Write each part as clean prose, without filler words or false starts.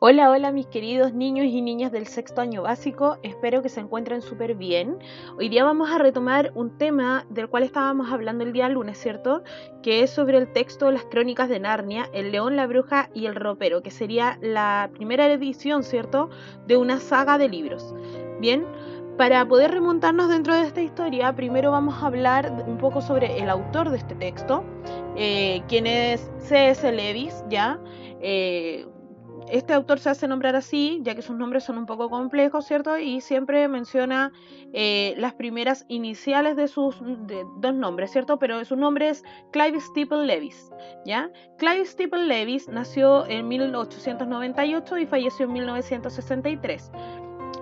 Hola, hola mis queridos niños y niñas del sexto año básico, espero que se encuentren súper bien. Hoy día vamos a retomar un tema del cual estábamos hablando el día lunes, ¿cierto? Que es sobre el texto Las Crónicas de Narnia, El León, la Bruja y el Ropero, que sería la primera edición, ¿cierto? De una saga de libros. Bien, para poder remontarnos dentro de esta historia, primero vamos a hablar un poco sobre el autor de este texto, quien es C.S. Lewis, ¿ya? Este autor se hace nombrar así, ya que sus nombres son un poco complejos, ¿cierto? Y siempre menciona las primeras iniciales de sus dos nombres, ¿cierto? Pero su nombre es Clive Staples Lewis, ¿ya? Clive Staples Lewis nació en 1898 y falleció en 1963.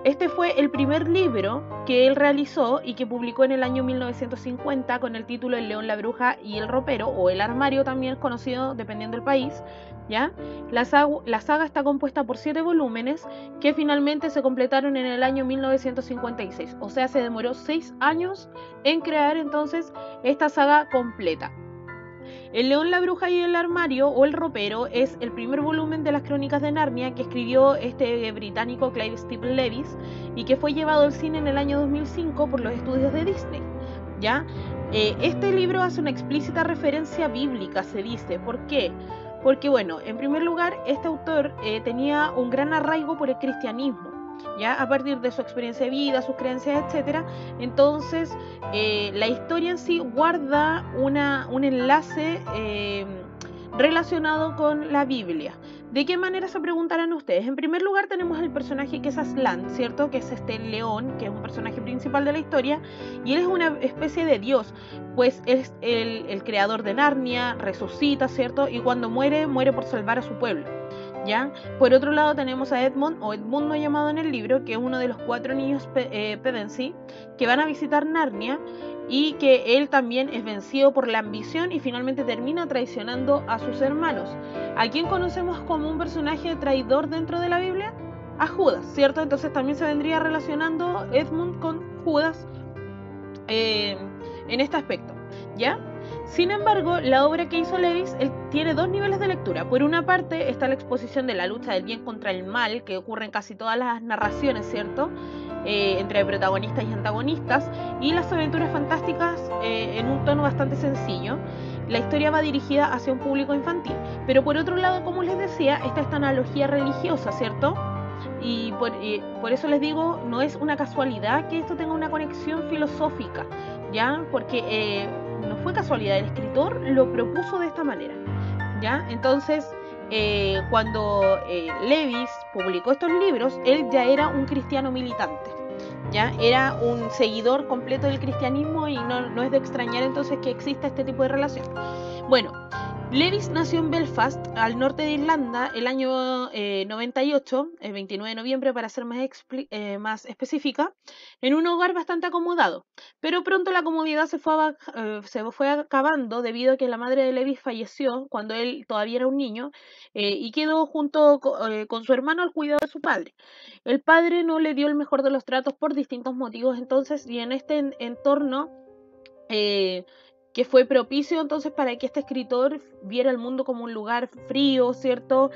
Este fue el primer libro que él realizó y que publicó en el año 1950 con el título El León, la Bruja y el Ropero, o El Armario también es conocido dependiendo del país, ¿ya? La saga está compuesta por 7 volúmenes que finalmente se completaron en el año 1956, o sea, se demoró 6 años en crear entonces esta saga completa. El León, la Bruja y el Armario o el Ropero es el primer volumen de las Crónicas de Narnia que escribió este británico Clive Staples Lewis y que fue llevado al cine en el año 2005 por los estudios de Disney, ¿ya? Este libro hace una explícita referencia bíblica, se dice. ¿Por qué? Porque, bueno, en primer lugar, este autor tenía un gran arraigo por el cristianismo, ¿ya? A partir de su experiencia de vida, sus creencias, etc. Entonces, la historia en sí guarda un enlace relacionado con la Biblia. ¿De qué manera se preguntarán ustedes? En primer lugar tenemos el personaje que es Aslan, ¿cierto? Que es este león, que es un personaje principal de la historia, y él es una especie de dios, pues es el creador de Narnia, resucita, ¿cierto? Y cuando muere, muere por salvar a su pueblo, ¿ya? Por otro lado tenemos a Edmund, o Edmundo llamado en el libro, que es uno de los 4 niños Pevensie, que van a visitar Narnia, y que él también es vencido por la ambición y finalmente termina traicionando a sus hermanos. ¿A quién conocemos como un personaje traidor dentro de la Biblia? A Judas, ¿cierto? Entonces también se vendría relacionando Edmund con Judas en este aspecto, ¿ya? Sin embargo, la obra que hizo Lewis tiene 2 niveles de lectura. Por una parte está la exposición de la lucha del bien contra el mal, que ocurre en casi todas las narraciones, ¿cierto? Entre protagonistas y antagonistas, y las aventuras fantásticas en un tono bastante sencillo. La historia va dirigida hacia un público infantil. Pero por otro lado, como les decía, está esta analogía religiosa, ¿cierto? Y por eso les digo, no es una casualidad que esto tenga una conexión filosófica, ¿ya? Porque no fue casualidad, el escritor lo propuso de esta manera, ¿ya? Entonces, cuando Lewis publicó estos libros, él ya era un cristiano militante, ¿ya? Era un seguidor completo del cristianismo y no es de extrañar entonces que exista este tipo de relación. Bueno, Lewis nació en Belfast, al norte de Irlanda, el año 98, el 29 de noviembre para ser más específica, en un hogar bastante acomodado. Pero pronto la comodidad se fue acabando debido a que la madre de Lewis falleció cuando él todavía era un niño y quedó junto con su hermano al cuidado de su padre. El padre no le dio el mejor de los tratos por distintos motivos entonces, y en este entorno que fue propicio entonces para que este escritor viera el mundo como un lugar frío, ¿cierto?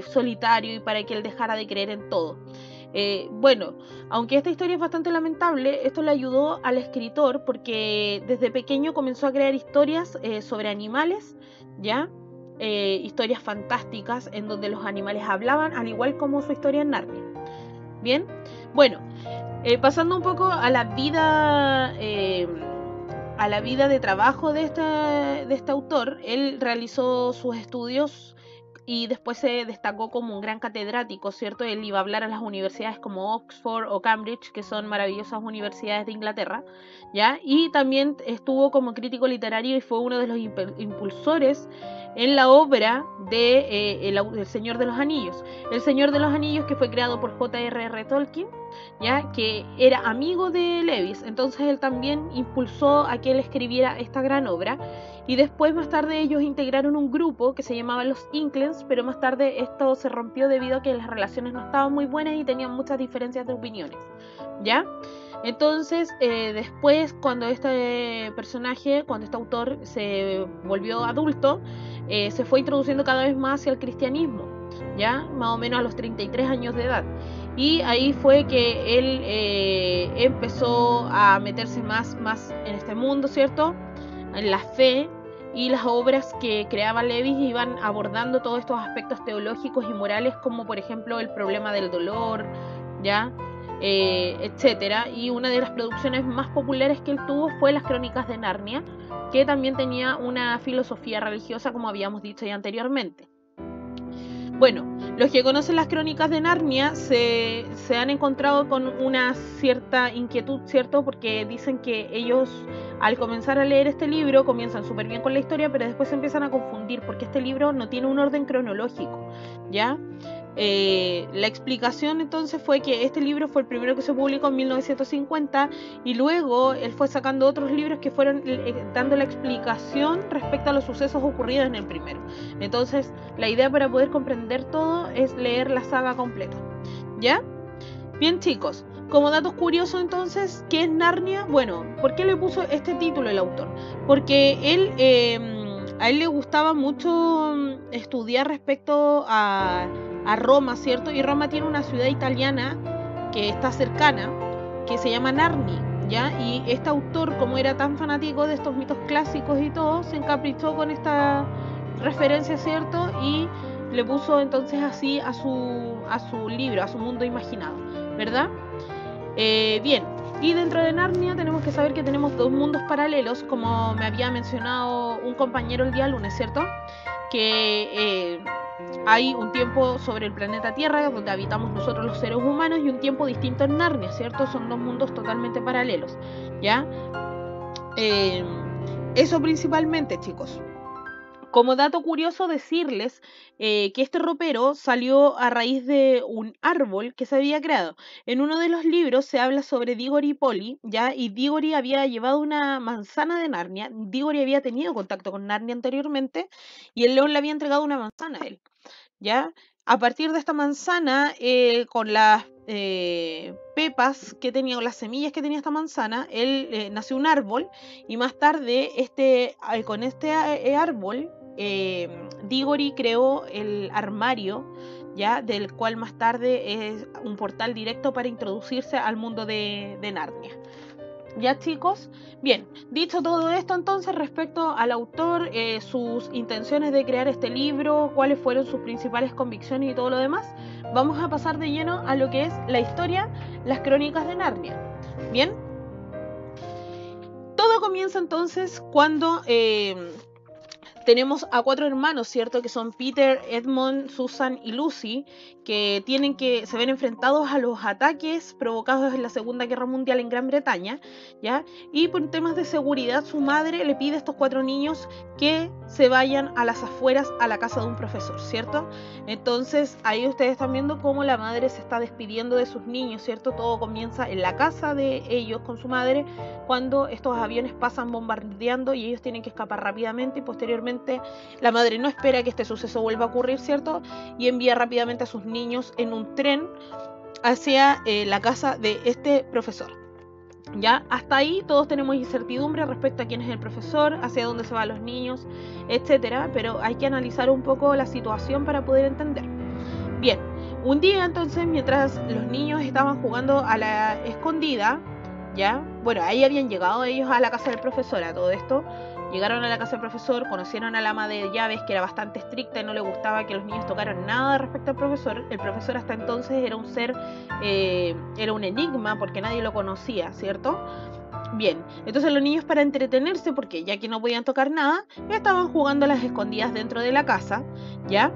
Solitario, y para que él dejara de creer en todo. Bueno, aunque esta historia es bastante lamentable, esto le ayudó al escritor porque desde pequeño comenzó a crear historias sobre animales, ¿ya? Historias fantásticas en donde los animales hablaban, al igual como su historia en Narnia. Bien, bueno, pasando un poco a la vida de trabajo de este autor. Él realizó sus estudios y después se destacó como un gran catedrático, ¿cierto? Él iba a hablar a las universidades como Oxford o Cambridge, que son maravillosas universidades de Inglaterra, ¿ya? Y también estuvo como crítico literario y fue uno de los impulsores en la obra de El Señor de los Anillos. El Señor de los Anillos, que fue creado por J.R.R. Tolkien, ¿ya? Que era amigo de Lewis, entonces él también impulsó a que él escribiera esta gran obra, y después más tarde ellos integraron un grupo que se llamaba los Inklings, pero más tarde esto se rompió debido a que las relaciones no estaban muy buenas y tenían muchas diferencias de opiniones, ¿ya? Entonces, después, cuando este autor se volvió adulto, se fue introduciendo cada vez más hacia el cristianismo. ya más o menos a los 33 años de edad. Y ahí fue que él empezó a meterse más en este mundo, ¿cierto? En la fe, y las obras que creaba Lewis iban abordando todos estos aspectos teológicos y morales, como por ejemplo el problema del dolor, ¿ya? Etcétera. Y una de las producciones más populares que él tuvo fue Las Crónicas de Narnia, que también tenía una filosofía religiosa, como habíamos dicho ya anteriormente. Bueno, los que conocen las Crónicas de Narnia se han encontrado con una cierta inquietud, ¿cierto? Porque dicen que ellos, al comenzar a leer este libro, comienzan súper bien con la historia, pero después se empiezan a confundir, porque este libro no tiene un orden cronológico, ¿ya? La explicación entonces fue que este libro fue el primero que se publicó en 1950, y luego él fue sacando otros libros que fueron dando la explicación respecto a los sucesos ocurridos en el primero. Entonces la idea para poder comprender todo es leer la saga completa, ¿ya? Bien, chicos, como datos curiosos entonces, ¿qué es Narnia? Bueno, ¿por qué le puso este título el autor? Porque a él le gustaba mucho estudiar respecto a Roma, ¿cierto? Y Roma tiene una ciudad italiana que está cercana, que se llama Narni, ¿ya? Y este autor, como era tan fanático de estos mitos clásicos y todo, se encaprichó con esta referencia, ¿cierto? Y le puso entonces así a su libro, a su mundo imaginado, ¿verdad? Bien, y dentro de Narnia tenemos que saber que tenemos dos mundos paralelos, como me había mencionado un compañero el día lunes, ¿cierto? Que hay un tiempo sobre el planeta Tierra, donde habitamos nosotros los seres humanos, y un tiempo distinto en Narnia, ¿cierto? Son dos mundos totalmente paralelos, ¿ya? Eso principalmente, chicos. Como dato curioso decirles que este ropero salió a raíz de un árbol que se había creado. En uno de los libros se habla sobre Diggory y Polly, ¿ya? Y Diggory había llevado una manzana de Narnia. Diggory había tenido contacto con Narnia anteriormente, y el león le había entregado una manzana a él, ¿ya? A partir de esta manzana, con las pepas que tenía, o las semillas que tenía esta manzana, él nació un árbol, y más tarde con este árbol, Diggory creó el armario, ¿ya? Del cual más tarde es un portal directo para introducirse al mundo de Narnia. ¿Ya, chicos? Bien, dicho todo esto entonces respecto al autor, sus intenciones de crear este libro, cuáles fueron sus principales convicciones y todo lo demás, vamos a pasar de lleno a lo que es la historia, las Crónicas de Narnia. Bien, todo comienza entonces cuando tenemos a 4 hermanos, ¿cierto? Que son Peter, Edmund, Susan y Lucy, que se ven enfrentados a los ataques provocados en la Segunda Guerra Mundial en Gran Bretaña, ¿ya? Y por temas de seguridad, su madre le pide a estos 4 niños que se vayan a las afueras, a la casa de un profesor, ¿cierto? Entonces ahí ustedes están viendo cómo la madre se está despidiendo de sus niños, ¿cierto? Todo comienza en la casa de ellos con su madre, cuando estos aviones pasan bombardeando y ellos tienen que escapar rápidamente, y posteriormente la madre no espera que este suceso vuelva a ocurrir, ¿cierto? Y envía rápidamente a sus niños en un tren hacia la casa de este profesor. Ya, hasta ahí todos tenemos incertidumbre respecto a quién es el profesor, hacia dónde se van los niños, etcétera, pero hay que analizar un poco la situación para poder entender. Bien, un día entonces, mientras los niños estaban jugando a la escondida, ya, bueno, ahí habían llegado ellos a la casa del profesor, a todo esto. Llegaron a la casa del profesor, conocieron al ama de llaves, que era bastante estricta y no le gustaba que los niños tocaran nada respecto al profesor. El profesor hasta entonces era un ser, era un enigma porque nadie lo conocía, ¿cierto? Bien, entonces los niños, para entretenerse, porque ya que no podían tocar nada, estaban jugando a las escondidas dentro de la casa, ¿ya?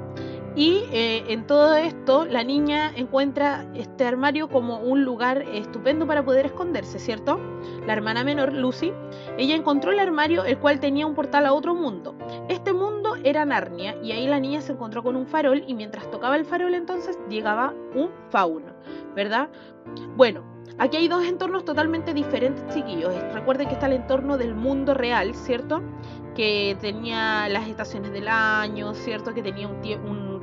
Y en todo esto la niña encuentra este armario como un lugar estupendo para poder esconderse, ¿cierto? La hermana menor, Lucy, ella encontró el armario, el cual tenía un portal a otro mundo. Este mundo era Narnia, y ahí la niña se encontró con un farol, y mientras tocaba el farol entonces llegaba un fauno, ¿verdad? Bueno, aquí hay dos entornos totalmente diferentes, chiquillos. Recuerden que está el entorno del mundo real, ¿cierto? Que tenía las estaciones del año, ¿cierto? Que tenía un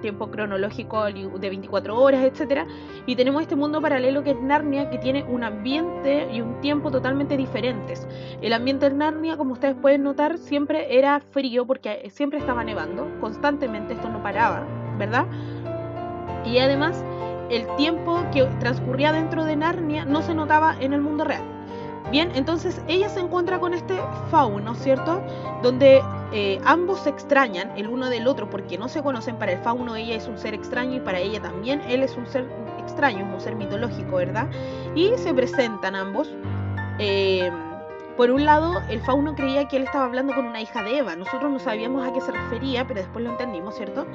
tiempo cronológico de 24 horas, etcétera. Y tenemos este mundo paralelo que es Narnia, que tiene un ambiente y un tiempo totalmente diferentes. El ambiente en Narnia, como ustedes pueden notar, siempre era frío porque siempre estaba nevando constantemente, esto no paraba, ¿verdad? Y además, el tiempo que transcurría dentro de Narnia no se notaba en el mundo real. Bien, entonces ella se encuentra con este fauno, ¿cierto? Donde ambos se extrañan el uno del otro porque no se conocen. Para el fauno ella es un ser extraño y para ella también él es un ser extraño, un ser mitológico, ¿verdad? Y se presentan ambos. Por un lado, el fauno creía que él estaba hablando con una hija de Eva. Nosotros no sabíamos a qué se refería, pero después lo entendimos, ¿cierto?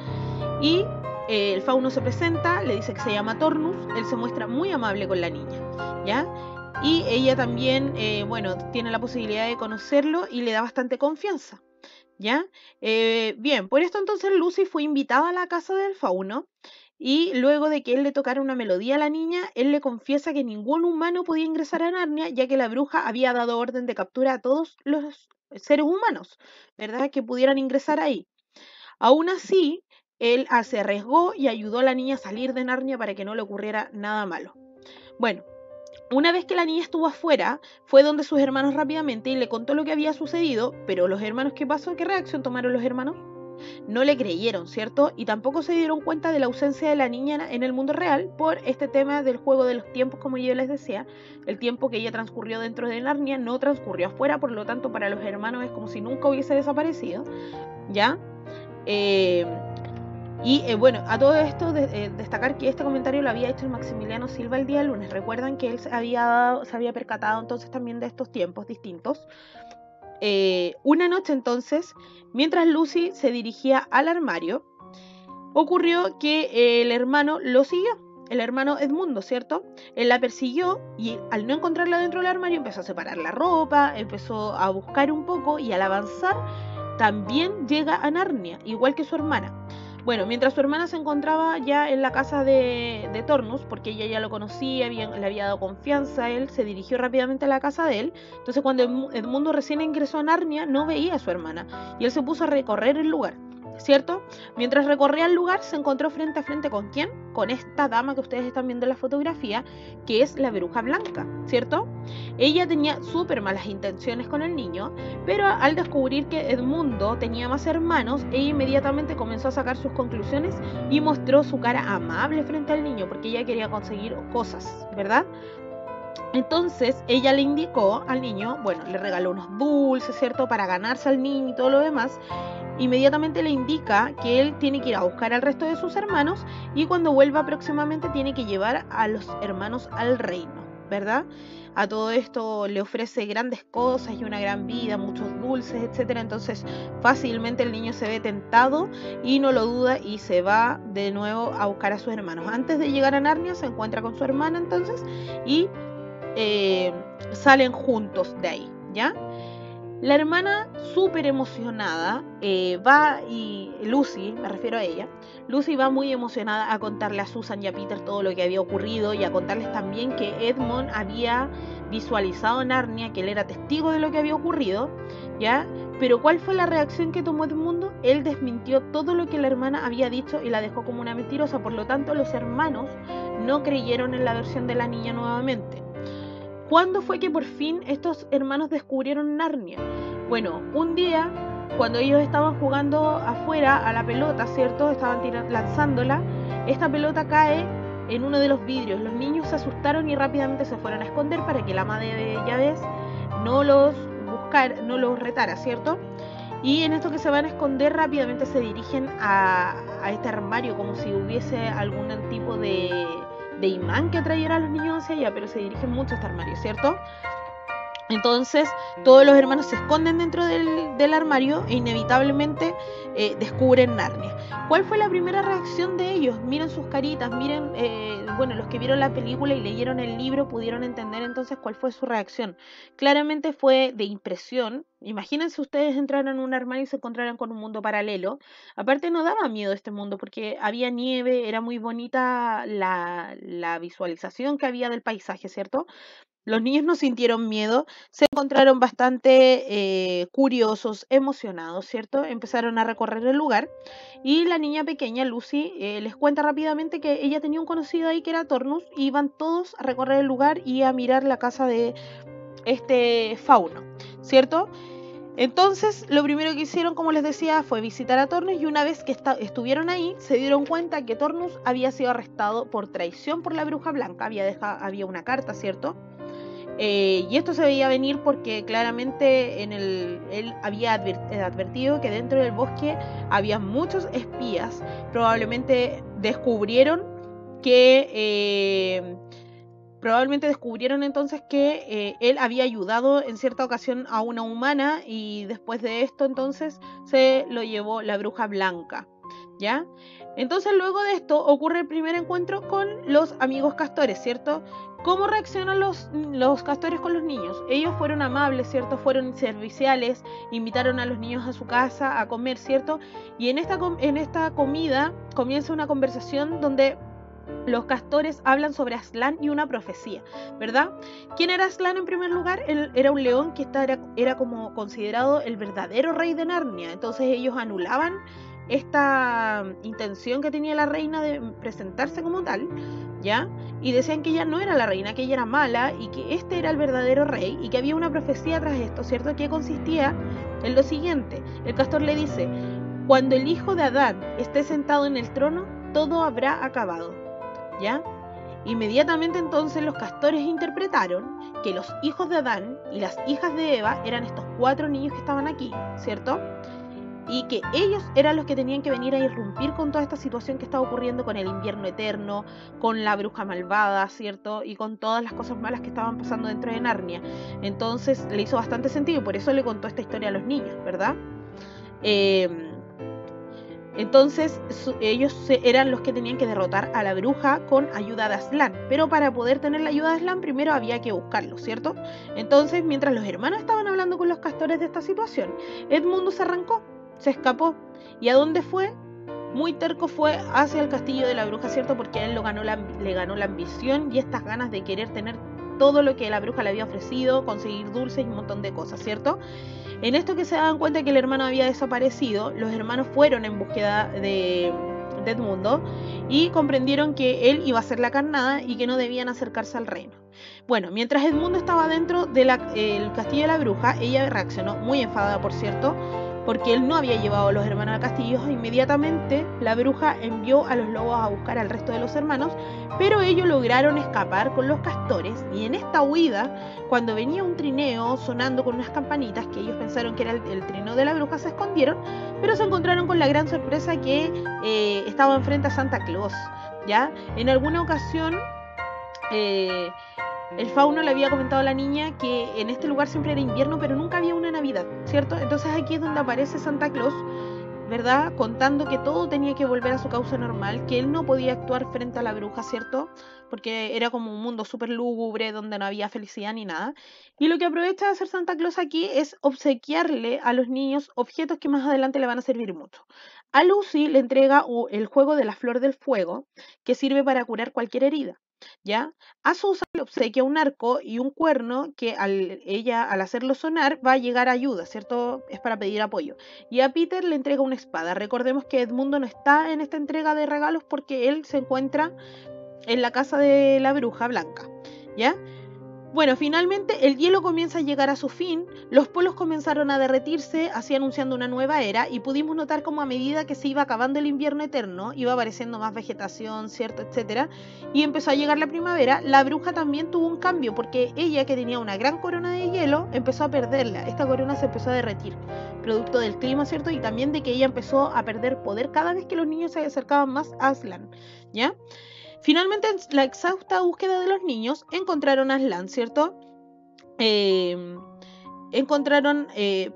Y el fauno se presenta, le dice que se llama Tornus. Él se muestra muy amable con la niña, ¿ya? Y ella también, bueno, tiene la posibilidad de conocerlo y le da bastante confianza, ¿ya? Bien, por esto entonces Lucy fue invitada a la casa del fauno y luego de que él le tocara una melodía a la niña, él le confiesa que ningún humano podía ingresar a Narnia, ya que la bruja había dado orden de captura a todos los seres humanos, ¿verdad? Que pudieran ingresar ahí. Aún así, él se arriesgó y ayudó a la niña a salir de Narnia para que no le ocurriera nada malo. Bueno, una vez que la niña estuvo afuera, fue donde sus hermanos rápidamente y le contó lo que había sucedido, pero los hermanos, ¿qué pasó? ¿Qué reacción tomaron los hermanos? No le creyeron, ¿cierto? Y tampoco se dieron cuenta de la ausencia de la niña en el mundo real por este tema del juego de los tiempos, como yo les decía. El tiempo que ella transcurrió dentro de Narnia no transcurrió afuera, por lo tanto para los hermanos es como si nunca hubiese desaparecido, ¿ya? Bueno, a todo esto destacar que este comentario lo había hecho el Maximiliano Silva el día lunes. Recuerdan que él se había percatado entonces también de estos tiempos distintos. Una noche entonces, mientras Lucy se dirigía al armario, ocurrió que el hermano lo siguió. El hermano Edmundo, ¿cierto? Él la persiguió y al no encontrarla dentro del armario empezó a separar la ropa, empezó a buscar un poco y al avanzar también llega a Narnia, igual que su hermana. Bueno, mientras su hermana se encontraba ya en la casa de Tornus, porque ella ya lo conocía, le había dado confianza, él se dirigió rápidamente a la casa de él. Entonces cuando Edmundo recién ingresó a Narnia, no veía a su hermana y él se puso a recorrer el lugar, ¿cierto? Mientras recorría el lugar, se encontró frente a frente ¿con quién? Con esta dama que ustedes están viendo en la fotografía, que es la Bruja Blanca, ¿cierto? Ella tenía súper malas intenciones con el niño, pero al descubrir que Edmundo tenía más hermanos, ella inmediatamente comenzó a sacar sus conclusiones y mostró su cara amable frente al niño, porque ella quería conseguir cosas, ¿verdad? Entonces ella le indicó al niño, bueno, le regaló unos dulces, ¿cierto? Para ganarse al niño y todo lo demás. Inmediatamente le indica que él tiene que ir a buscar al resto de sus hermanos y cuando vuelva próximamente tiene que llevar a los hermanos al reino, ¿verdad? A todo esto le ofrece grandes cosas y una gran vida, muchos dulces, etcétera. Entonces fácilmente el niño se ve tentado y no lo duda y se va de nuevo a buscar a sus hermanos. Antes de llegar a Narnia se encuentra con su hermana entonces y salen juntos de ahí, ¿ya? La hermana, súper emocionada, va y Lucy, me refiero a ella, Lucy va muy emocionada a contarle a Susan y a Peter todo lo que había ocurrido y a contarles también que Edmund había visualizado Narnia, que él era testigo de lo que había ocurrido, ¿ya? Pero ¿cuál fue la reacción que tomó Edmundo? Él desmintió todo lo que la hermana había dicho y la dejó como una mentirosa, por lo tanto los hermanos no creyeron en la versión de la niña nuevamente. ¿Cuándo fue que por fin estos hermanos descubrieron Narnia? Bueno, un día, cuando ellos estaban jugando afuera a la pelota, ¿cierto? Estaban lanzándola, esta pelota cae en uno de los vidrios. Los niños se asustaron y rápidamente se fueron a esconder para que la madre de llaves no los retara, ¿cierto? Y en esto que se van a esconder, rápidamente se dirigen a este armario como si hubiese algún tipo de imán que atrayera a los niños hacia allá, pero se dirigen mucho a este armario, ¿cierto? Entonces todos los hermanos se esconden dentro del armario e inevitablemente descubren Narnia. ¿Cuál fue la primera reacción de ellos? Miren sus caritas, miren, bueno, los que vieron la película y leyeron el libro pudieron entender entonces cuál fue su reacción. Claramente fue de impresión. Imagínense ustedes entraran en un armario y se encontraran con un mundo paralelo. Aparte no daba miedo este mundo porque había nieve, era muy bonita la visualización que había del paisaje, ¿cierto? Los niños no sintieron miedo, se encontraron bastante curiosos, emocionados, ¿cierto? Empezaron a recorrer el lugar y la niña pequeña, Lucy, les cuenta rápidamente que ella tenía un conocido ahí que era Tornus y iban todos a recorrer el lugar y a mirar la casa de este fauno, ¿cierto? Entonces, lo primero que hicieron, como les decía, fue visitar a Tornus, y una vez que estuvieron ahí, se dieron cuenta que Tornus había sido arrestado por traición por la bruja blanca. Había una carta, ¿cierto? Y esto se veía venir porque claramente él había advertido que dentro del bosque había muchos espías. Probablemente descubrieron entonces que él había ayudado en cierta ocasión a una humana, y después de esto entonces se lo llevó la bruja blanca, ¿ya? Entonces luego de esto ocurre el primer encuentro con los amigos castores, ¿cierto? ¿Cómo reaccionan los castores con los niños? Ellos fueron amables, ¿cierto? Fueron serviciales, invitaron a los niños a su casa a comer, ¿cierto? Y en esta comida comienza una conversación donde los castores hablan sobre Aslan y una profecía, ¿verdad? ¿Quién era Aslan en primer lugar? Él era un león que era como considerado el verdadero rey de Narnia. Entonces ellos anulaban esta intención que tenía la reina de presentarse como tal, ¿ya? Y decían que ella no era la reina, que ella era mala, y que este era el verdadero rey, y que había una profecía tras esto, ¿cierto? Que consistía en lo siguiente. El castor le dice: cuando el hijo de Adán esté sentado en el trono, todo habrá acabado, ¿ya? Inmediatamente entonces los castores interpretaron que los hijos de Adán y las hijas de Eva eran estos 4 niños que estaban aquí, ¿cierto? Y que ellos eran los que tenían que venir a irrumpir con toda esta situación que estaba ocurriendo, con el invierno eterno, con la bruja malvada, ¿cierto? Y con todas las cosas malas que estaban pasando dentro de Narnia. Entonces le hizo bastante sentido, por eso le contó esta historia a los niños, ¿verdad? Entonces ellos eran los que tenían que derrotar a la bruja con ayuda de Aslan, pero para poder tener la ayuda de Aslan primero había que buscarlo, ¿cierto? Entonces, mientras los hermanos estaban hablando con los castores de esta situación, Edmundo se arrancó, se escapó. ¿Y a dónde fue? Muy terco, fue hacia el castillo de la bruja, ¿cierto? Porque a él le ganó la ambición y estas ganas de querer tener todo lo que la bruja le había ofrecido, conseguir dulces y un montón de cosas, ¿cierto? En esto que se daban cuenta que el hermano había desaparecido, los hermanos fueron en búsqueda de Edmundo y comprendieron que él iba a ser la carnada y que no debían acercarse al reino. Bueno, mientras Edmundo estaba dentro del castillo de la bruja, ella reaccionó muy enfadada, por cierto, porque él no había llevado a los hermanos al castillo. Inmediatamente la bruja envió a los lobos a buscar al resto de los hermanos, pero ellos lograron escapar con los castores, y en esta huida, cuando venía un trineo sonando con unas campanitas que ellos pensaron que era el trineo de la bruja, se escondieron, pero se encontraron con la gran sorpresa que estaban frente a Santa Claus, ¿ya? En alguna ocasión el fauno le había comentado a la niña que en este lugar siempre era invierno, pero nunca había una Navidad, ¿cierto? Entonces aquí es donde aparece Santa Claus, ¿verdad? Contando que todo tenía que volver a su causa normal, que él no podía actuar frente a la bruja, ¿cierto? Porque era como un mundo súper lúgubre donde no había felicidad ni nada. Y lo que aprovecha de hacer Santa Claus aquí es obsequiarle a los niños objetos que más adelante le van a servir mucho. A Lucy le entrega el juego de la flor del fuego, que sirve para curar cualquier herida, ¿ya? A Susan le obsequia un arco y un cuerno que al hacerlo sonar va a llegar ayuda, ¿cierto? Es para pedir apoyo. Y a Peter le entrega una espada. Recordemos que Edmundo no está en esta entrega de regalos porque él se encuentra en la casa de la bruja blanca, ¿ya? Bueno, finalmente el hielo comienza a llegar a su fin, los polos comenzaron a derretirse, así anunciando una nueva era, y pudimos notar cómo a medida que se iba acabando el invierno eterno, iba apareciendo más vegetación, ¿cierto?, etcétera, y empezó a llegar la primavera. La bruja también tuvo un cambio, porque ella, que tenía una gran corona de hielo, empezó a perderla. Esta corona se empezó a derretir, producto del clima, ¿cierto?, y también de que ella empezó a perder poder cada vez que los niños se acercaban más a Aslan, ¿ya? Finalmente, en la exhausta búsqueda de los niños, encontraron a Aslan, ¿cierto? Encontraron,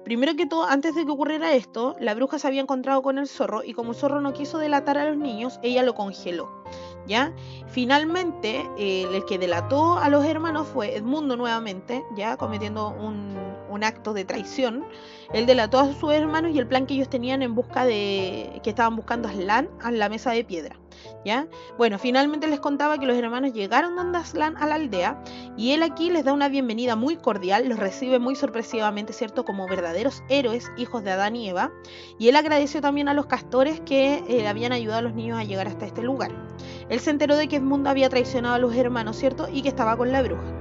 primero que todo, antes de que ocurriera esto, la bruja se había encontrado con el zorro, y como el zorro no quiso delatar a los niños, ella lo congeló, ¿ya? Finalmente, el que delató a los hermanos fue Edmundo nuevamente, ya cometiendo un acto de traición. Él delató a sus hermanos y el plan que ellos tenían que estaban buscando a Aslan a la mesa de piedra, ¿ya? Bueno, finalmente les contaba que los hermanos llegaron donde Aslan a la aldea, y él aquí les da una bienvenida muy cordial, los recibe muy sorpresivamente, ¿cierto?, como verdaderos héroes, hijos de Adán y Eva, y él agradeció también a los castores que habían ayudado a los niños a llegar hasta este lugar. Él se enteró de que Edmundo había traicionado a los hermanos, ¿cierto?, y que estaba con la bruja.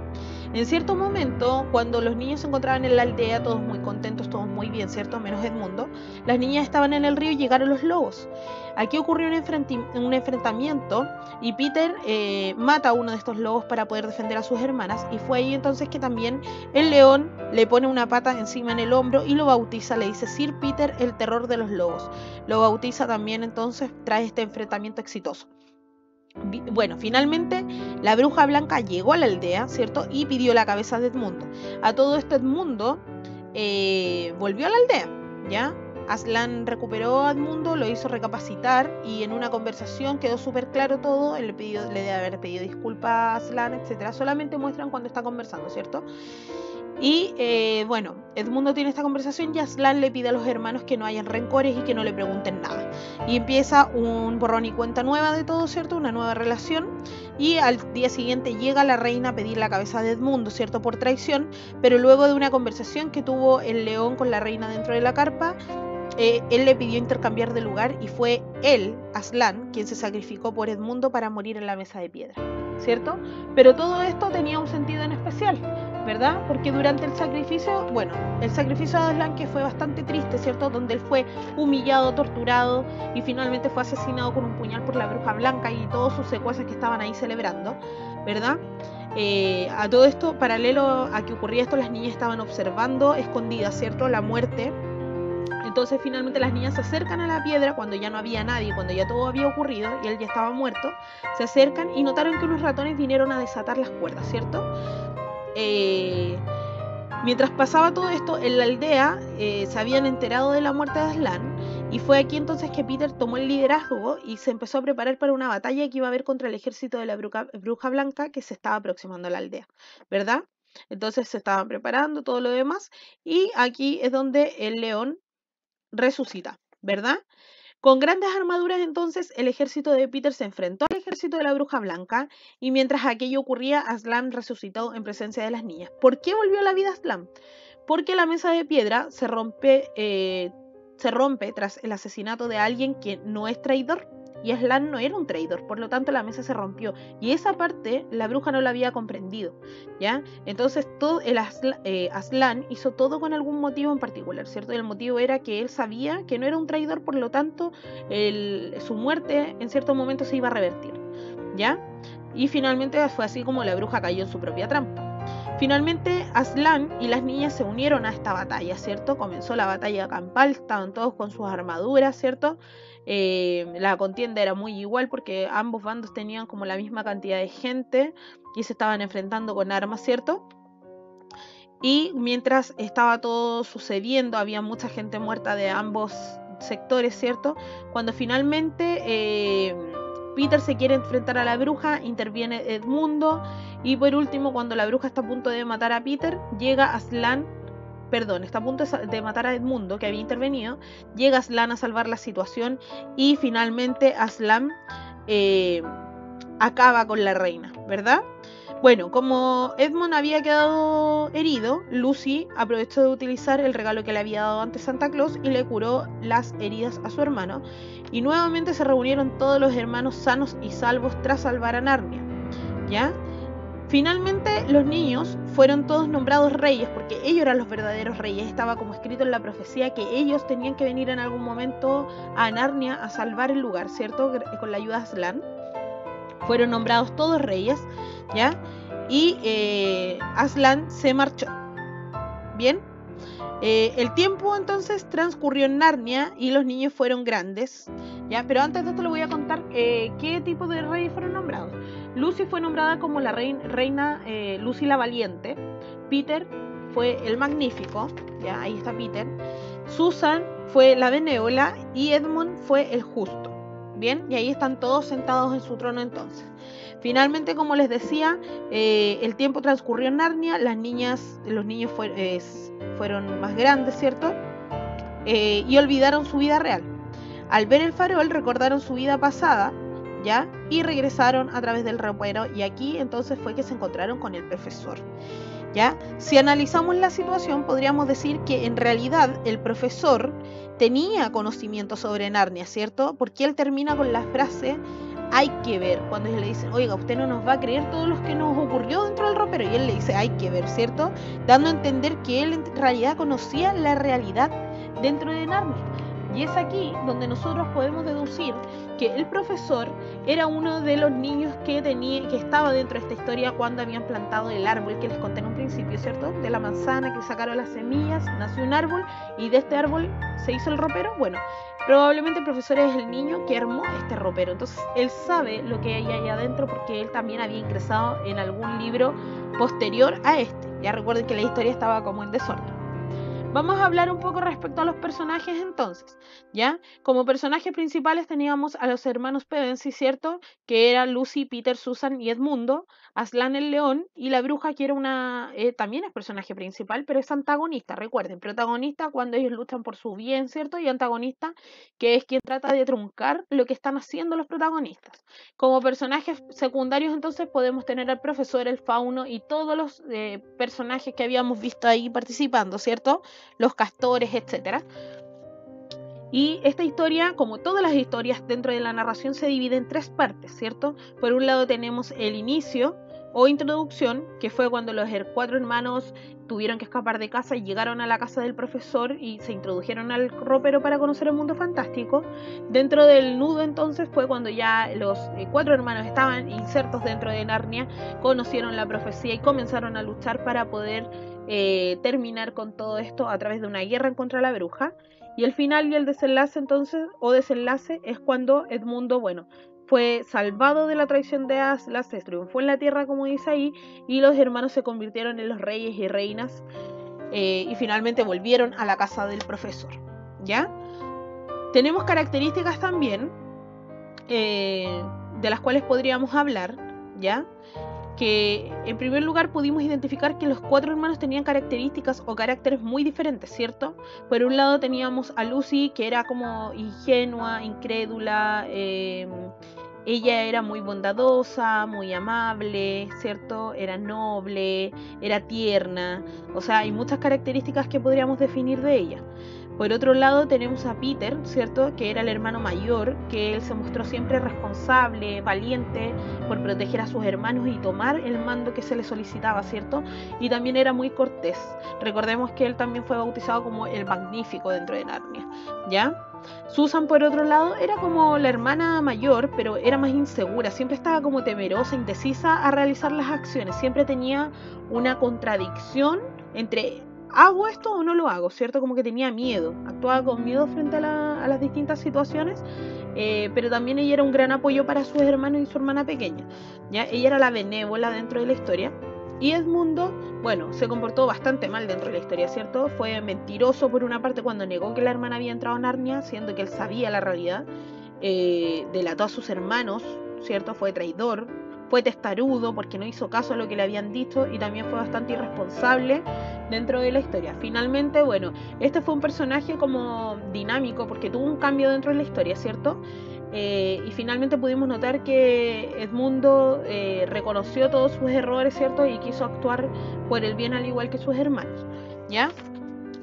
En cierto momento, cuando los niños se encontraban en la aldea, todos muy contentos, todos muy bien, ¿cierto? Menos Edmundo, las niñas estaban en el río y llegaron los lobos. Aquí ocurrió un enfrentamiento y Peter mata a uno de estos lobos para poder defender a sus hermanas, y fue ahí entonces que también el león le pone una pata encima en el hombro y lo bautiza, le dice Sir Peter, el terror de los lobos. Lo bautiza también entonces tras este enfrentamiento exitoso. Bueno, finalmente la bruja blanca llegó a la aldea, ¿cierto? Y pidió la cabeza de Edmundo. A todo esto Edmundo volvió a la aldea, ¿ya? Aslan recuperó a Edmundo, lo hizo recapacitar y en una conversación quedó súper claro todo. Él le debe haber pedido disculpas a Aslan, etc. Solamente muestran cuando está conversando, ¿cierto? Y bueno, Edmundo tiene esta conversación y Aslan le pide a los hermanos que no hayan rencores y que no le pregunten nada. Y empieza un borrón y cuenta nueva de todo, ¿cierto? Una nueva relación. Y al día siguiente llega la reina a pedir la cabeza de Edmundo, ¿cierto? Por traición. Pero luego de una conversación que tuvo el león con la reina dentro de la carpa, él le pidió intercambiar de lugar y fue él, Aslan, quien se sacrificó por Edmundo para morir en la mesa de piedra, ¿cierto? Pero todo esto tenía un sentido en especial, ¿verdad? Porque durante el sacrificio, bueno, el sacrificio de Aslan, que fue bastante triste, ¿cierto? Donde él fue humillado, torturado y finalmente fue asesinado con un puñal por la bruja blanca y todos sus secuaces que estaban ahí celebrando, ¿verdad? A todo esto, paralelo a que ocurría esto, las niñas estaban observando escondidas, ¿cierto? La muerte. Entonces finalmente las niñas se acercan a la piedra cuando ya no había nadie, cuando ya todo había ocurrido y él ya estaba muerto. Se acercan y notaron que unos ratones vinieron a desatar las cuerdas, ¿cierto? Mientras pasaba todo esto, en la aldea se habían enterado de la muerte de Aslan, y fue aquí entonces que Peter tomó el liderazgo y se empezó a preparar para una batalla que iba a haber contra el ejército de la bruja blanca que se estaba aproximando a la aldea, ¿verdad? Entonces se estaban preparando todo lo demás, y aquí es donde el león resucita, ¿verdad? Con grandes armaduras entonces el ejército de Peter se enfrentó al ejército de la bruja blanca, y mientras aquello ocurría, Aslan resucitó en presencia de las niñas. ¿Por qué volvió a la vida Aslan? Porque la mesa de piedra se rompe tras el asesinato de alguien que no es traidor, y Aslan no era un traidor, por lo tanto la mesa se rompió, y esa parte la bruja no la había comprendido, ¿ya? Entonces todo Aslan hizo todo con algún motivo en particular, ¿cierto? Y el motivo era que él sabía que no era un traidor, por lo tanto su muerte en cierto momento se iba a revertir, ¿ya? Y finalmente fue así como la bruja cayó en su propia trampa. Finalmente Aslan y las niñas se unieron a esta batalla, ¿cierto? Comenzó la batalla campal, estaban todos con sus armaduras, ¿cierto? La contienda era muy igual porque ambos bandos tenían como la misma cantidad de gente y se estaban enfrentando con armas, ¿cierto? Y mientras estaba todo sucediendo, había mucha gente muerta de ambos sectores, ¿cierto? Cuando finalmente Peter se quiere enfrentar a la bruja, interviene Edmundo, y por último, cuando la bruja está a punto de matar a Peter, llega Aslan, está a punto de matar a Edmundo, que había intervenido, llega Aslan a salvar la situación, y finalmente Aslan acaba con la reina, ¿verdad? Bueno, como Edmund había quedado herido, Lucy aprovechó de utilizar el regalo que le había dado antes Santa Claus y le curó las heridas a su hermano, y nuevamente se reunieron todos los hermanos sanos y salvos tras salvar a Narnia, ¿ya? Finalmente los niños fueron todos nombrados reyes porque ellos eran los verdaderos reyes. Estaba como escrito en la profecía que ellos tenían que venir en algún momento a Narnia a salvar el lugar, ¿cierto? Con la ayuda de Aslan. Fueron nombrados todos reyes, ¿ya? Y Aslan se marchó. Bien. El tiempo entonces transcurrió en Narnia y los niños fueron grandes, ¿ya? Pero antes de esto les voy a contar qué tipo de reyes fueron nombrados. Lucy fue nombrada como la reina Lucy la Valiente. Peter fue el Magnífico, ¿ya? Ahí está Peter. Susan fue la Benévola y Edmund fue el Justo. Bien, y ahí están todos sentados en su trono entonces. Finalmente, como les decía, el tiempo transcurrió en Narnia, los niños fueron más grandes, ¿cierto? Y olvidaron su vida real. Al ver el farol, recordaron su vida pasada, ¿ya? Y regresaron a través del ropero, y aquí entonces fue que se encontraron con el profesor, ¿ya? Si analizamos la situación, podríamos decir que en realidad el profesor tenía conocimiento sobre Narnia, ¿cierto? Porque él termina con la frase: hay que ver, cuando ellos le dicen, oiga, usted no nos va a creer todo lo que nos ocurrió dentro del ropero, y él le dice, hay que ver, ¿cierto? Dando a entender que él en realidad conocía la realidad dentro de Narnia. Y es aquí donde nosotros podemos deducir que el profesor era uno de los niños que estaba dentro de esta historia cuando habían plantado el árbol que les conté en un principio, ¿cierto? De la manzana, que sacaron las semillas, nació un árbol y de este árbol se hizo el ropero. Bueno, probablemente el profesor es el niño que armó este ropero. Entonces él sabe lo que hay ahí adentro porque él también había ingresado en algún libro posterior a este. Ya recuerden que la historia estaba como en desorden. Vamos a hablar un poco respecto a los personajes entonces, ¿ya? Como personajes principales teníamos a los hermanos Pevensie, ¿cierto? Que eran Lucy, Peter, Susan y Edmundo, Aslan el león y la bruja, que era también es personaje principal, pero es antagonista, recuerden, protagonista cuando ellos luchan por su bien, ¿cierto? Y antagonista, que es quien trata de truncar lo que están haciendo los protagonistas. Como personajes secundarios entonces podemos tener al profesor, el fauno y todos los personajes que habíamos visto ahí participando, ¿cierto? Los castores, etcétera. Y esta historia, como todas las historias dentro de la narración, se divide en tres partes, ¿cierto? Por un lado tenemos el inicio o introducción, que fue cuando los cuatro hermanos tuvieron que escapar de casa y llegaron a la casa del profesor y se introdujeron al ropero para conocer el mundo fantástico. Dentro del nudo entonces fue cuando ya los cuatro hermanos estaban insertos dentro de Narnia, conocieron la profecía y comenzaron a luchar para poder terminar con todo esto a través de una guerra contra la bruja. Y el final y el desenlace entonces, o desenlace, es cuando Edmundo, bueno, fue salvado de la traición de Aslan, se triunfó en la tierra, como dice ahí, y los hermanos se convirtieron en los reyes y reinas y finalmente volvieron a la casa del profesor, ¿ya? Tenemos características también de las cuales podríamos hablar, ¿ya? Que en primer lugar pudimos identificar que los cuatro hermanos tenían características o caracteres muy diferentes, ¿cierto? Por un lado teníamos a Lucy, que era como ingenua, incrédula, ella era muy bondadosa, muy amable, ¿cierto? Era noble, era tierna, o sea, hay muchas características que podríamos definir de ella. Por otro lado tenemos a Peter, ¿cierto? Que era el hermano mayor, que él se mostró siempre responsable, valiente por proteger a sus hermanos y tomar el mando que se le solicitaba, ¿cierto? Y también era muy cortés. Recordemos que él también fue bautizado como el Magnífico dentro de Narnia, ¿ya? Susan, por otro lado, era como la hermana mayor, pero era más insegura, siempre estaba como temerosa, indecisa a realizar las acciones, siempre tenía una contradicción entre ¿hago esto o no lo hago? ¿Cierto? Como que tenía miedo, actuaba con miedo frente a las distintas situaciones, pero también ella era un gran apoyo para sus hermanos y su hermana pequeña, ¿ya? Ella era la benévola dentro de la historia. Y Edmundo, bueno, se comportó bastante mal dentro de la historia, ¿cierto? Fue mentiroso por una parte cuando negó que la hermana había entrado a Narnia, siendo que él sabía la realidad, delató a sus hermanos, ¿cierto? Fue traidor, fue testarudo porque no hizo caso a lo que le habían dicho y también fue bastante irresponsable dentro de la historia. Finalmente, bueno, este fue un personaje como dinámico porque tuvo un cambio dentro de la historia, ¿cierto? Y finalmente pudimos notar que Edmundo reconoció todos sus errores, ¿cierto? Y quiso actuar por el bien al igual que sus hermanos, ¿ya?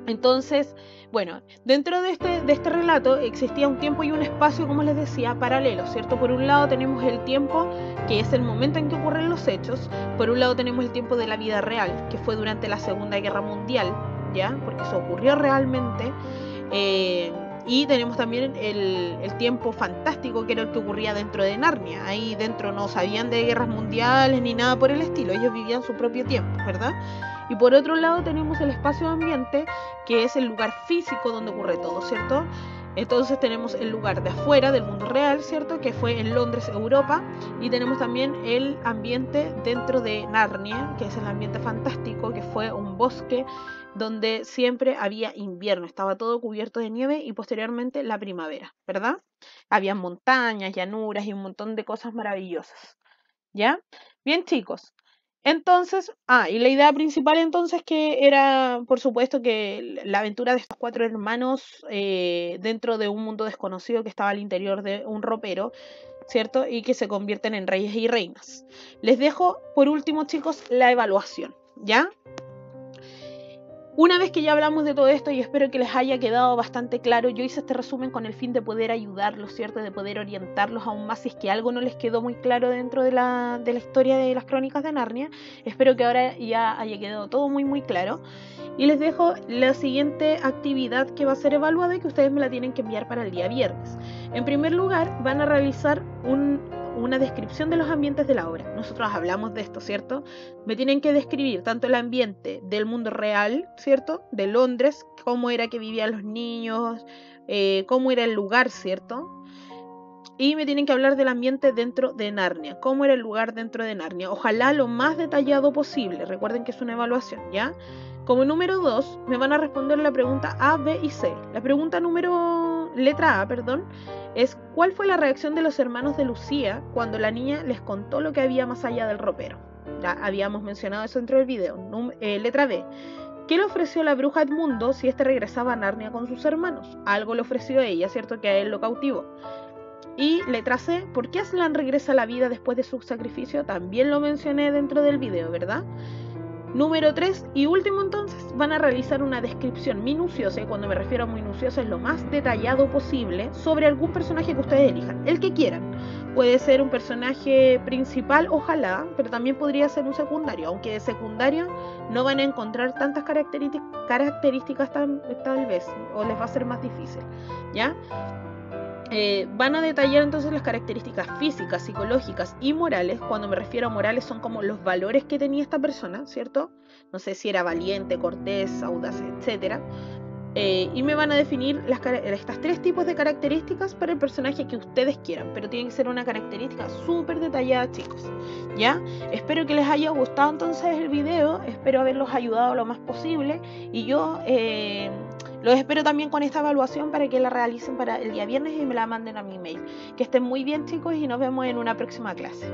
Entonces, bueno, dentro de este relato existía un tiempo y un espacio, como les decía, paralelo, ¿cierto? Por un lado tenemos el tiempo, que es el momento en que ocurren los hechos. Por un lado tenemos el tiempo de la vida real, que fue durante la Segunda Guerra Mundial, ¿ya? Porque eso ocurrió realmente. Y tenemos también el tiempo fantástico, que era el que ocurría dentro de Narnia. Ahí dentro no sabían de guerras mundiales ni nada por el estilo, ellos vivían su propio tiempo, ¿verdad? Y por otro lado tenemos el espacio ambiente, que es el lugar físico donde ocurre todo, ¿cierto? Entonces tenemos el lugar de afuera del mundo real, ¿cierto? Que fue en Londres, Europa. Y tenemos también el ambiente dentro de Narnia, que es el ambiente fantástico, que fue un bosque donde siempre había invierno, estaba todo cubierto de nieve y posteriormente la primavera, ¿verdad? Había montañas, llanuras y un montón de cosas maravillosas, ¿ya? Bien, chicos. Entonces, y la idea principal entonces que era, por supuesto, que la aventura de estos cuatro hermanos dentro de un mundo desconocido que estaba al interior de un ropero, ¿cierto? Y que se convierten en reyes y reinas. Les dejo, por último, chicos, la evaluación, ¿ya? Una vez que ya hablamos de todo esto, y espero que les haya quedado bastante claro, yo hice este resumen con el fin de poder ayudarlos, ¿cierto? De poder orientarlos aún más si es que algo no les quedó muy claro dentro de la historia de las Crónicas de Narnia. Espero que ahora ya haya quedado todo muy claro. Y les dejo la siguiente actividad que va a ser evaluada y que ustedes me la tienen que enviar para el día viernes. En primer lugar, van a realizar una descripción de los ambientes de la obra. Nosotros hablamos de esto, ¿cierto? Me tienen que describir tanto el ambiente del mundo real, ¿cierto? De Londres, cómo era que vivían los niños, cómo era el lugar, ¿cierto? Y me tienen que hablar del ambiente dentro de Narnia, cómo era el lugar dentro de Narnia. Ojalá lo más detallado posible. Recuerden que es una evaluación, ¿ya? Como número 2, me van a responder la pregunta A, B y C. La pregunta letra A, es ¿cuál fue la reacción de los hermanos de Lucía cuando la niña les contó lo que había más allá del ropero? Ya habíamos mencionado eso dentro del video. Letra B. ¿Qué le ofreció la bruja a Edmundo si éste regresaba a Narnia con sus hermanos? Algo le ofreció a ella, ¿cierto? Que a él lo cautivó. Y letra C, ¿por qué Aslan regresa a la vida después de su sacrificio? También lo mencioné dentro del video, ¿verdad? Número 3 y último, entonces, van a realizar una descripción minuciosa, y cuando me refiero a minuciosa es lo más detallado posible, sobre algún personaje que ustedes elijan, el que quieran. Puede ser un personaje principal, ojalá, pero también podría ser un secundario, aunque de secundario no van a encontrar tantas características tal vez, o les va a ser más difícil, ¿ya? Van a detallar entonces las características físicas, psicológicas y morales. Cuando me refiero a morales son como los valores que tenía esta persona, ¿cierto? No sé si era valiente, cortés, audaz, etc. Y me van a definir estas 3 tipos de características para el personaje que ustedes quieran, pero tiene que ser una característica súper detallada, chicos, ¿ya? Espero que les haya gustado entonces el video, espero haberlos ayudado lo más posible, y yo los espero también con esta evaluación para que la realicen para el día viernes y me la manden a mi mail. Que estén muy bien, chicos, y nos vemos en una próxima clase.